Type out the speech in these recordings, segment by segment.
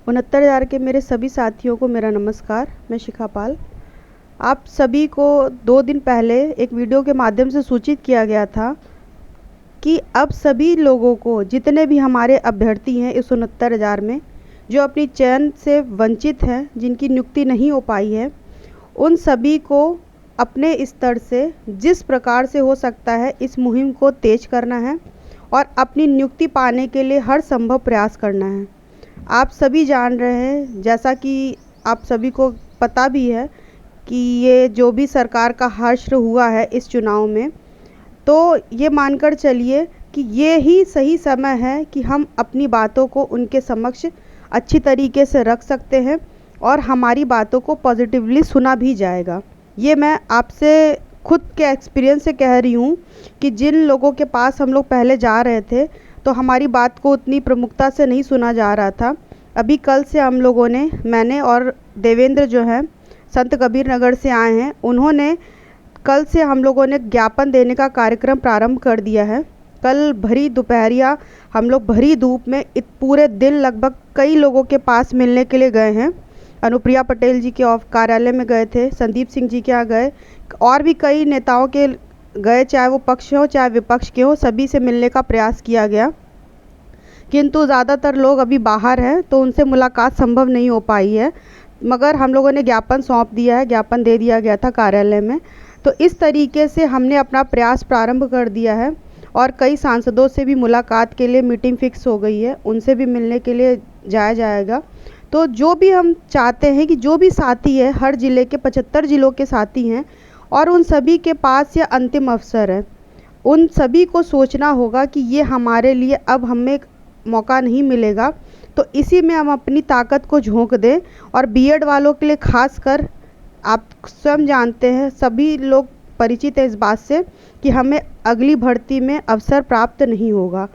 69,000 के मेरे सभी साथियों को मेरा नमस्कार। मैं शिखा पाल। आप सभी को 2 दिन पहले एक वीडियो के माध्यम से सूचित किया गया था कि अब सभी लोगों को, जितने भी हमारे अभ्यर्थी हैं इस 69,000 में, जो अपनी चयन से वंचित हैं, जिनकी नियुक्ति नहीं हो पाई है, उन सभी को अपने स्तर से जिस प्रकार से हो सकता है इस मुहिम को तेज करना है और अपनी नियुक्ति पाने के लिए हर संभव प्रयास करना है। आप सभी जान रहे हैं, जैसा कि आप सभी को पता भी है कि ये जो भी सरकार का हश्र हुआ है इस चुनाव में, तो ये मानकर चलिए कि ये ही सही समय है कि हम अपनी बातों को उनके समक्ष अच्छी तरीके से रख सकते हैं और हमारी बातों को पॉजिटिवली सुना भी जाएगा। ये मैं आपसे खुद के एक्सपीरियंस से कह रही हूँ कि जिन लोगों के पास हम लोग पहले जा रहे थे तो हमारी बात को उतनी प्रमुखता से नहीं सुना जा रहा था। अभी कल से हम लोगों ने, मैंने और देवेंद्र जो है संत कबीर नगर से आए हैं, उन्होंने कल से हम लोगों ने ज्ञापन देने का कार्यक्रम प्रारंभ कर दिया है। कल भरी दोपहरिया हम लोग भरी धूप में पूरे दिन लगभग कई लोगों के पास मिलने के लिए गए हैं। अनुप्रिया पटेल जी के कार्यालय में गए थे, संदीप सिंह जी के यहाँ गए, और भी कई नेताओं के गए, चाहे वो पक्ष हो चाहे विपक्ष के हो, सभी से मिलने का प्रयास किया गया। किंतु ज़्यादातर लोग अभी बाहर हैं तो उनसे मुलाकात संभव नहीं हो पाई है, मगर हम लोगों ने ज्ञापन सौंप दिया है, ज्ञापन दे दिया गया था कार्यालय में। तो इस तरीके से हमने अपना प्रयास प्रारंभ कर दिया है और कई सांसदों से भी मुलाकात के लिए मीटिंग फिक्स हो गई है, उनसे भी मिलने के लिए जाया जाएगा। तो जो भी हम चाहते हैं कि जो भी साथी है, हर ज़िले के 75 ज़िलों के साथी हैं और उन सभी के पास यह अंतिम अवसर है, उन सभी को सोचना होगा कि ये हमारे लिए अब हमें मौका नहीं मिलेगा, तो इसी में हम अपनी ताकत को झोंक दें। और बीएड वालों के लिए खासकर, आप स्वयं जानते हैं, सभी लोग परिचित हैं इस बात से कि हमें अगली भर्ती में अवसर प्राप्त नहीं होगा।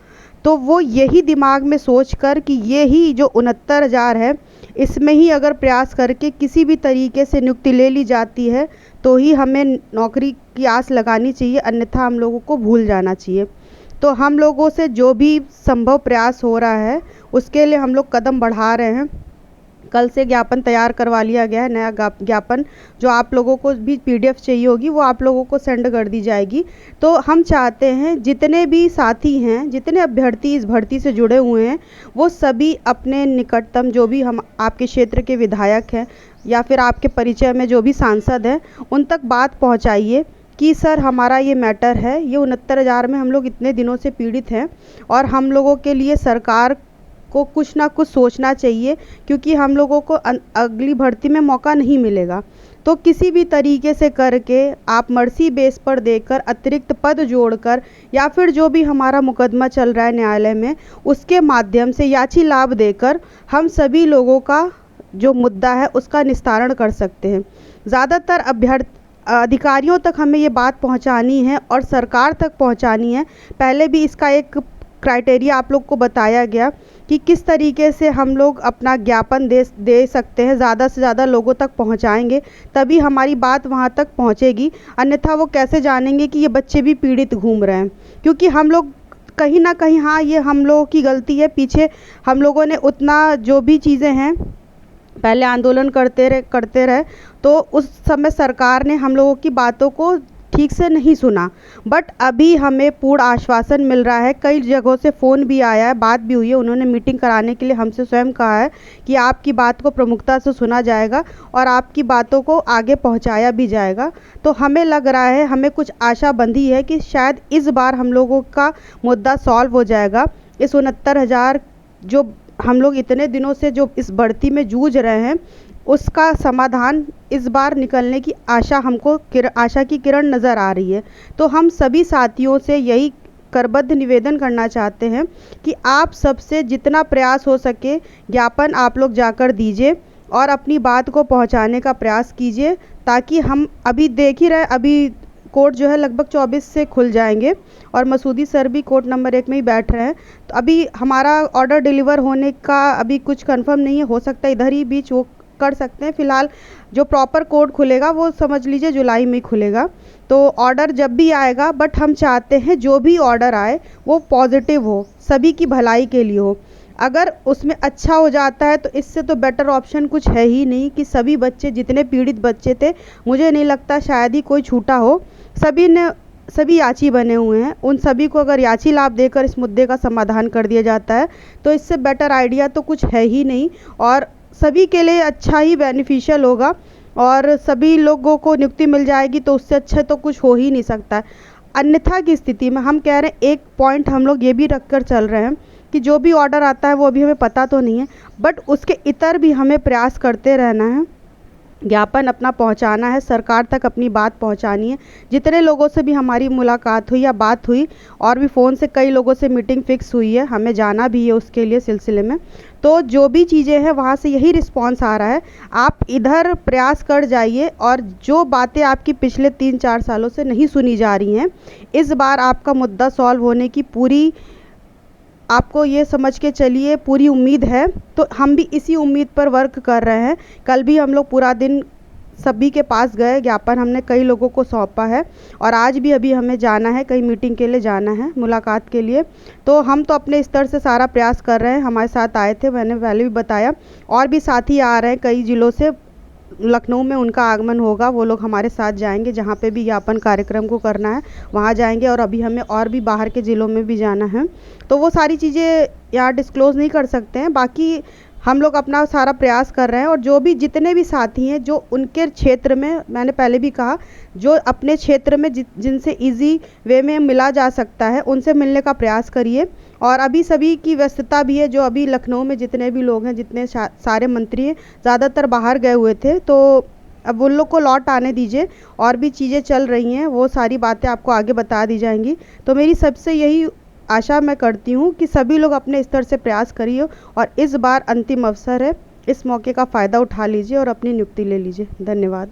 तो वो यही दिमाग में सोचकर कि ये ही जो 69,000 है, इसमें ही अगर प्रयास करके किसी भी तरीके से नियुक्ति ले ली जाती है तो ही हमें नौकरी की आस लगानी चाहिए, अन्यथा हम लोगों को भूल जाना चाहिए। तो हम लोगों से जो भी संभव प्रयास हो रहा है उसके लिए हम लोग कदम बढ़ा रहे हैं। कल से ज्ञापन तैयार करवा लिया गया है, नया ज्ञापन, जो आप लोगों को भी पीडीएफ चाहिए होगी वो आप लोगों को सेंड कर दी जाएगी। तो हम चाहते हैं जितने भी साथी हैं, जितने अभ्यर्थी इस भर्ती से जुड़े हुए हैं, वो सभी अपने निकटतम, जो भी हम आपके क्षेत्र के विधायक हैं या फिर आपके परिचय में जो भी सांसद हैं, उन तक बात पहुँचाइए कि सर हमारा ये मैटर है, ये 69,000 में हम लोग इतने दिनों से पीड़ित हैं और हम लोगों के लिए सरकार को कुछ ना कुछ सोचना चाहिए, क्योंकि हम लोगों को अगली भर्ती में मौका नहीं मिलेगा। तो किसी भी तरीके से करके आप मर्सी बेस पर देकर, अतिरिक्त पद जोड़कर, या फिर जो भी हमारा मुकदमा चल रहा है न्यायालय में उसके माध्यम से याची लाभ देकर हम सभी लोगों का जो मुद्दा है उसका निस्तारण कर सकते हैं। ज़्यादातर अधिकारियों तक हमें ये बात पहुंचानी है और सरकार तक पहुंचानी है। पहले भी इसका एक क्राइटेरिया आप लोग को बताया गया कि किस तरीके से हम लोग अपना ज्ञापन दे सकते हैं, ज़्यादा से ज़्यादा लोगों तक पहुंचाएंगे तभी हमारी बात वहां तक पहुंचेगी, अन्यथा वो कैसे जानेंगे कि ये बच्चे भी पीड़ित घूम रहे हैं। क्योंकि हम लोग कहीं ना कहीं, हाँ ये हम लोगों की गलती है, पीछे हम लोगों ने उतना जो भी चीज़ें हैं पहले आंदोलन करते रहे तो उस समय सरकार ने हम लोगों की बातों को ठीक से नहीं सुना। बट अभी हमें पूर्ण आश्वासन मिल रहा है, कई जगहों से फ़ोन भी आया है, बात भी हुई है, उन्होंने मीटिंग कराने के लिए हमसे स्वयं कहा है कि आपकी बात को प्रमुखता से सुना जाएगा और आपकी बातों को आगे पहुंचाया भी जाएगा। तो हमें लग रहा है, हमें कुछ आशा बंधी है कि शायद इस बार हम लोगों का मुद्दा सॉल्व हो जाएगा। इस 69,000 जो हम लोग इतने दिनों से जो इस भर्ती में जूझ रहे हैं, उसका समाधान इस बार निकलने की आशा, हमको आशा की किरण नज़र आ रही है। तो हम सभी साथियों से यही करबद्ध निवेदन करना चाहते हैं कि आप सबसे जितना प्रयास हो सके ज्ञापन आप लोग जाकर दीजिए और अपनी बात को पहुंचाने का प्रयास कीजिए, ताकि हम अभी देख ही रहे, अभी कोर्ट जो है लगभग 24 से खुल जाएंगे और मसूदी सर भी कोर्ट नंबर 1 में ही बैठ रहे हैं। तो अभी हमारा ऑर्डर डिलीवर होने का अभी कुछ कंफर्म नहीं है, हो सकता है इधर ही बीच वो कर सकते हैं। फ़िलहाल जो प्रॉपर कोर्ट खुलेगा वो समझ लीजिए जुलाई में खुलेगा। तो ऑर्डर जब भी आएगा, बट हम चाहते हैं जो भी ऑर्डर आए वो पॉजिटिव हो, सभी की भलाई के लिए हो। अगर उसमें अच्छा हो जाता है तो इससे तो बेटर ऑप्शन कुछ है ही नहीं कि सभी बच्चे, जितने पीड़ित बच्चे थे, मुझे नहीं लगता शायद ही कोई छूटा हो, सभी याची बने हुए हैं। उन सभी को अगर याची लाभ देकर इस मुद्दे का समाधान कर दिया जाता है तो इससे बेटर आइडिया तो कुछ है ही नहीं, और सभी के लिए अच्छा ही बेनिफिशियल होगा और सभी लोगों को नियुक्ति मिल जाएगी, तो उससे अच्छा तो कुछ हो ही नहीं सकता है। अन्यथा की स्थिति में हम कह रहे हैं, एक पॉइंट हम लोग ये भी रख कर चल रहे हैं कि जो भी ऑर्डर आता है वो अभी हमें पता तो नहीं है, बट उसके इतर भी हमें प्रयास करते रहना है, ज्ञापन अपना पहुंचाना है, सरकार तक अपनी बात पहुंचानी है। जितने लोगों से भी हमारी मुलाकात हुई या बात हुई, और भी फ़ोन से कई लोगों से मीटिंग फिक्स हुई है, हमें जाना भी है उसके लिए सिलसिले में, तो जो भी चीज़ें हैं वहाँ से यही रिस्पांस आ रहा है। आप इधर प्रयास कर जाइए, और जो बातें आपकी पिछले 3-4 सालों से नहीं सुनी जा रही हैं, इस बार आपका मुद्दा सॉल्व होने की पूरी, आपको ये समझ के चलिए, पूरी उम्मीद है। तो हम भी इसी उम्मीद पर वर्क कर रहे हैं। कल भी हम लोग पूरा दिन सभी के पास गए, ज्ञापन हमने कई लोगों को सौंपा है, और आज भी अभी हमें जाना है, कई मीटिंग के लिए जाना है, मुलाकात के लिए। तो हम तो अपने स्तर से सारा प्रयास कर रहे हैं। हमारे साथ आए थे, मैंने पहले भी बताया, और भी साथी आ रहे हैं कई ज़िलों से। लखनऊ में उनका आगमन होगा, वो लोग हमारे साथ जाएंगे, जहाँ पे भी ज्ञापन कार्यक्रम को करना है वहाँ जाएंगे, और अभी हमें और भी बाहर के ज़िलों में भी जाना है। तो वो सारी चीज़ें यहाँ डिस्क्लोज़ नहीं कर सकते हैं। बाकी हम लोग अपना सारा प्रयास कर रहे हैं, और जो भी जितने भी साथी हैं जो उनके क्षेत्र में, मैंने पहले भी कहा, जो अपने क्षेत्र में जिनसे इजी वे में मिला जा सकता है उनसे मिलने का प्रयास करिए। और अभी सभी की व्यस्तता भी है, जो अभी लखनऊ में जितने भी लोग हैं, जितने सारे मंत्री हैं, ज़्यादातर बाहर गए हुए थे, तो अब उन लोग को लौट आने दीजिए। और भी चीज़ें चल रही हैं, वो सारी बातें आपको आगे बता दी जाएंगी। तो मेरी सबसे यही आशा मैं करती हूँ कि सभी लोग अपने स्तर से प्रयास करिए, और इस बार अंतिम अवसर है, इस मौके का फ़ायदा उठा लीजिए और अपनी नियुक्ति ले लीजिए। धन्यवाद।